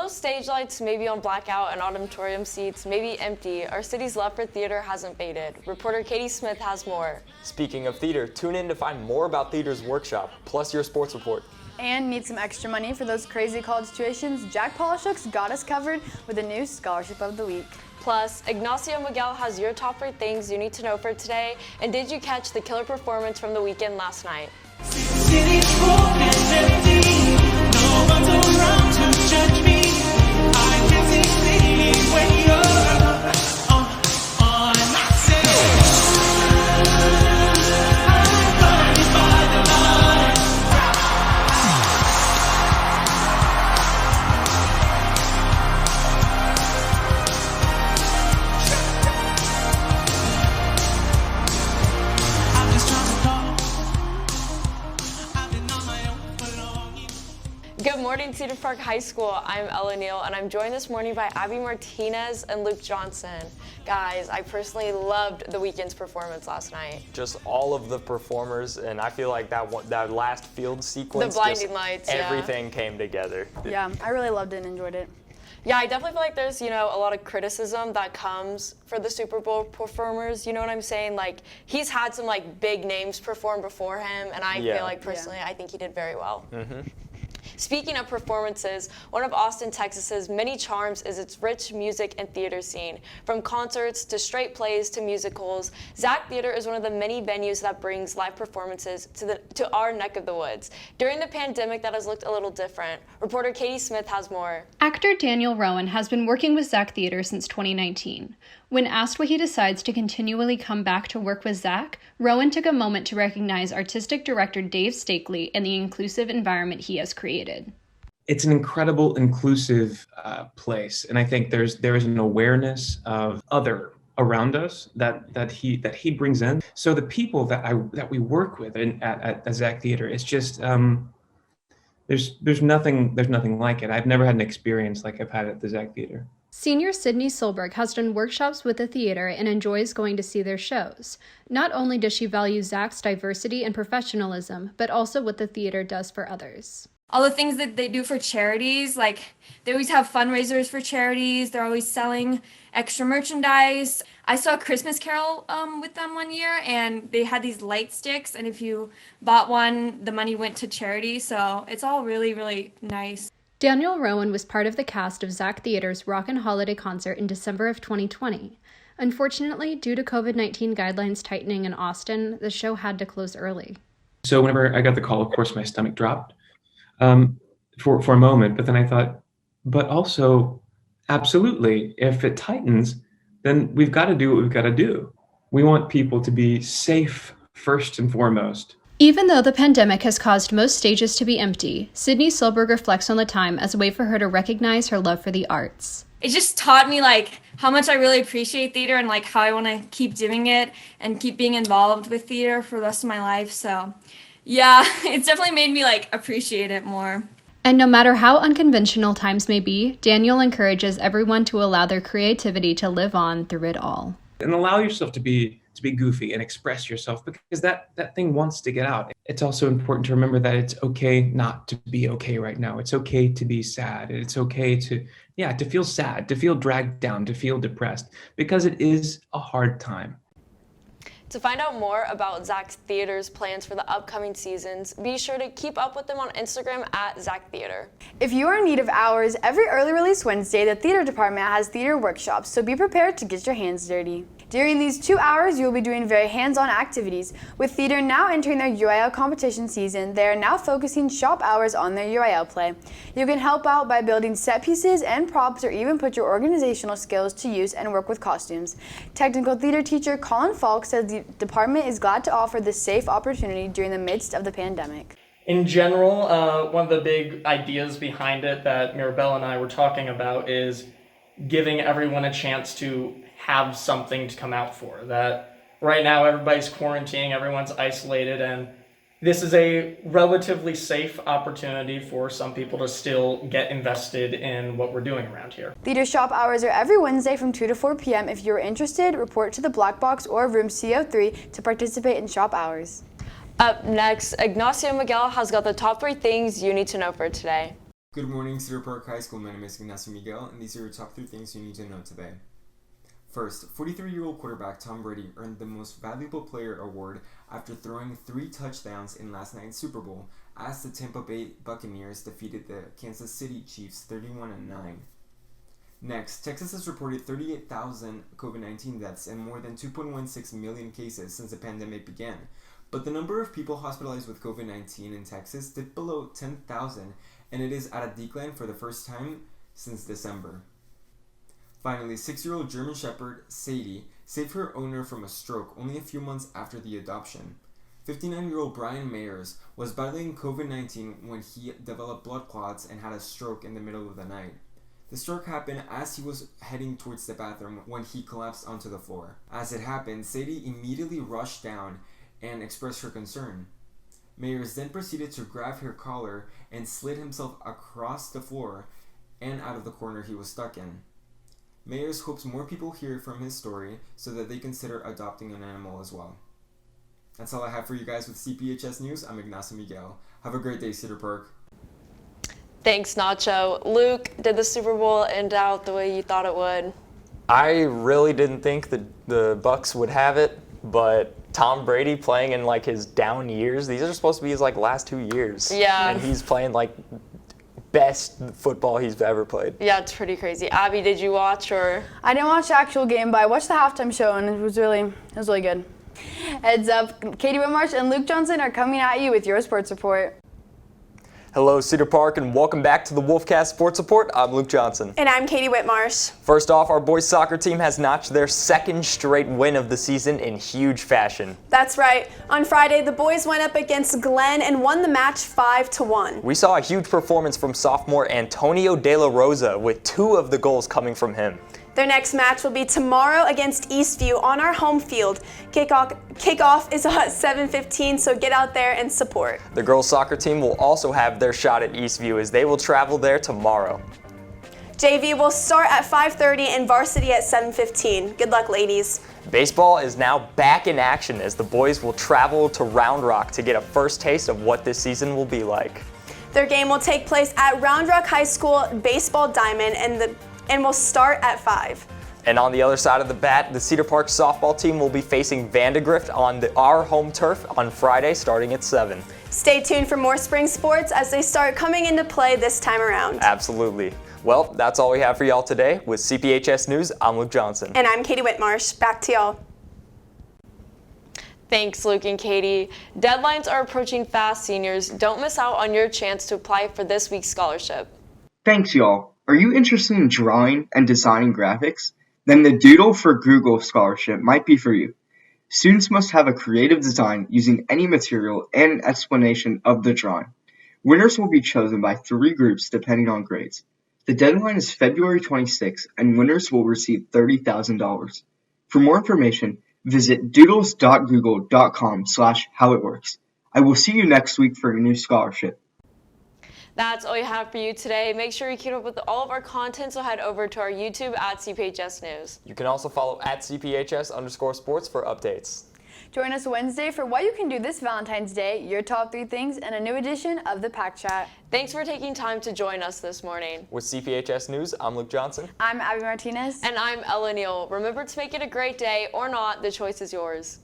Although stage lights may be on blackout and auditorium seats may be empty, our city's love for theater hasn't faded. Reporter Katie Smith has more. Speaking of theater, tune in to find more about Theater's workshop, plus your sports report. And need some extra money for those crazy college tuitions? Jack Polishuk's got us covered with a new Scholarship of the Week. Plus, Ignacio Miguel has your top 3 things you need to know for today. And did you catch the killer performance from the weekend last night? Good morning, Cedar Park High School. I'm Ella Neal, and I'm joined this morning by Abby Martinez and Luke Johnson. Guys, I personally loved the weekend's performance last night. Just all of the performers, and I feel like that last field sequence, the blinding lights, everything came together. Yeah, I really loved it and enjoyed it. Yeah, I definitely feel like there's, a lot of criticism that comes for the Super Bowl performers. You know what I'm saying? Like, he's had some, big names perform before him, and I feel like, personally, I think he did very well. Mm-hmm. Speaking of performances, one of Austin, Texas's many charms is its rich music and theater scene. From concerts to straight plays to musicals, Zach Theater is one of the many venues that brings live performances to our neck of the woods. During the pandemic, that has looked a little different. Reporter Katie Smith has more. Actor Daniel Rowan has been working with Zach Theater since 2019. When asked why he decides to continually come back to work with Zach, Rowan took a moment to recognize artistic director Dave Stakely and the inclusive environment he has created. It's an incredible, inclusive place, and I think there is an awareness of other around us that he brings in. So the people that we work with at Zach Theater, it's just there's nothing like it. I've never had an experience like I've had at the Zach Theater. Senior Sydney Solberg has done workshops with the theater and enjoys going to see their shows. Not only does she value Zach's diversity and professionalism, but also what the theater does for others. All the things that they do for charities, they always have fundraisers for charities. They're always selling extra merchandise. I saw a Christmas Carol with them one year, and they had these light sticks, and if you bought one, the money went to charity. So it's all really, really nice. Daniel Rowan was part of the cast of Zach Theater's Rockin' Holiday concert in December of 2020. Unfortunately, due to COVID-19 guidelines tightening in Austin, the show had to close early. So whenever I got the call, of course, my stomach dropped for a moment, but then I thought, but also, absolutely, if it tightens, then we've got to do what we've got to do. We want people to be safe first and foremost. Even though the pandemic has caused most stages to be empty, Sydney Solberg reflects on the time as a way for her to recognize her love for the arts. It just taught me how much I really appreciate theater and how I want to keep doing it and keep being involved with theater for the rest of my life. So yeah, it's definitely made me appreciate it more. And no matter how unconventional times may be, Daniel encourages everyone to allow their creativity to live on through it all. And allow yourself to be goofy and express yourself, because that thing wants to get out. It's also important to remember that it's okay not to be okay right now. It's okay to be sad. It's okay to feel sad, to feel dragged down, to feel depressed, because it is a hard time. To find out more about Zach Theater's plans for the upcoming seasons, be sure to keep up with them on Instagram at Zach Theater. If you are in need of hours, every early release Wednesday, the theater department has theater workshops, so be prepared to get your hands dirty. During these 2 hours, you will be doing very hands-on activities. With theater now entering their UIL competition season, they are now focusing shop hours on their UIL play. You can help out by building set pieces and props, or even put your organizational skills to use and work with costumes. Technical theater teacher Colin Falk says the department is glad to offer this safe opportunity during the midst of the pandemic. In general, one of the big ideas behind it that Mirabelle and I were talking about is giving everyone a chance to have something to come out for. That right now everybody's quarantining, everyone's isolated, and this is a relatively safe opportunity for some people to still get invested in what we're doing around here. Theater shop hours are every Wednesday from 2 to 4 p.m. If you're interested, report to the Black Box or room CO3 to participate in shop hours. Up next, Ignacio Miguel has got the top 3 things you need to know for today. Good morning, Cedar Park High School. My name is Ignacio Miguel, and these are your top 3 things you need to know today. First, 43-year-old quarterback Tom Brady earned the Most Valuable Player award after throwing 3 touchdowns in last night's Super Bowl as the Tampa Bay Buccaneers defeated the Kansas City Chiefs 31-9. Next, Texas has reported 38,000 COVID-19 deaths and more than 2.16 million cases since the pandemic began. But the number of people hospitalized with COVID-19 in Texas dipped below 10,000, and it is at a decline for the first time since December. Finally, 6-year-old German Shepherd Sadie saved her owner from a stroke only a few months after the adoption. 59-year-old Brian Mayers was battling COVID-19 when he developed blood clots and had a stroke in the middle of the night. The stroke happened as he was heading towards the bathroom when he collapsed onto the floor. As it happened, Sadie immediately rushed down and expressed her concern. Mayers then proceeded to grab her collar and slid himself across the floor and out of the corner he was stuck in. Mayers hopes more people hear from his story so that they consider adopting an animal as well. That's all I have for you guys with CPHS News. I'm Ignacio Miguel. Have a great day, Cedar Park. Thanks, Nacho. Luke, did the Super Bowl end out the way you thought it would? I really didn't think the Bucks would have it, but Tom Brady playing in like his down years, these are supposed to be his like last 2 years. Yeah. And he's playing like best football he's ever played. Yeah, it's pretty crazy. Abby, did you watch or? I didn't watch the actual game, but I watched the halftime show, and it was really good. Heads up, Katie Whitmarsh and Luke Johnson are coming at you with your sports report. Hello, Cedar Park, and welcome back to the Wolfcast Sports Report. I'm Luke Johnson. And I'm Katie Whitmarsh. First off, our boys soccer team has notched their 2nd straight win of the season in huge fashion. That's right. On Friday, the boys went up against Glenn and won the match 5-1. We saw a huge performance from sophomore Antonio De La Rosa, with 2 of the goals coming from him. Their next match will be tomorrow against Eastview on our home field. Kickoff is at 7:15, so get out there and support. The girls soccer team will also have their shot at Eastview as they will travel there tomorrow. JV will start at 5:30 and varsity at 7:15. Good luck, ladies. Baseball is now back in action as the boys will travel to Round Rock to get a first taste of what this season will be like. Their game will take place at Round Rock High School Baseball Diamond and will start at 5. And on the other side of the bat, the Cedar Park softball team will be facing Vandegrift on our home turf on Friday starting at 7. Stay tuned for more spring sports as they start coming into play this time around. Absolutely. Well, that's all we have for y'all today. With CPHS News, I'm Luke Johnson. And I'm Katie Whitmarsh. Back to y'all. Thanks, Luke and Katie. Deadlines are approaching fast, seniors. Don't miss out on your chance to apply for this week's scholarship. Thanks, y'all. Are you interested in drawing and designing graphics? Then the Doodle for Google Scholarship might be for you. Students must have a creative design using any material and an explanation of the drawing. Winners will be chosen by 3 groups depending on grades. The deadline is February 26th, and winners will receive $30,000. For more information, visit doodles.google.com/howitworks. I will see you next week for a new scholarship. That's all we have for you today. Make sure you keep up with all of our content, so head over to our YouTube at CPHS News. You can also follow at CPHS_sports for updates. Join us Wednesday for what you can do this Valentine's Day, your top 3 things, and a new edition of the Pack Chat. Thanks for taking time to join us this morning. With CPHS News, I'm Luke Johnson. I'm Abby Martinez. And I'm Ella Neal. Remember to make it a great day or not, the choice is yours.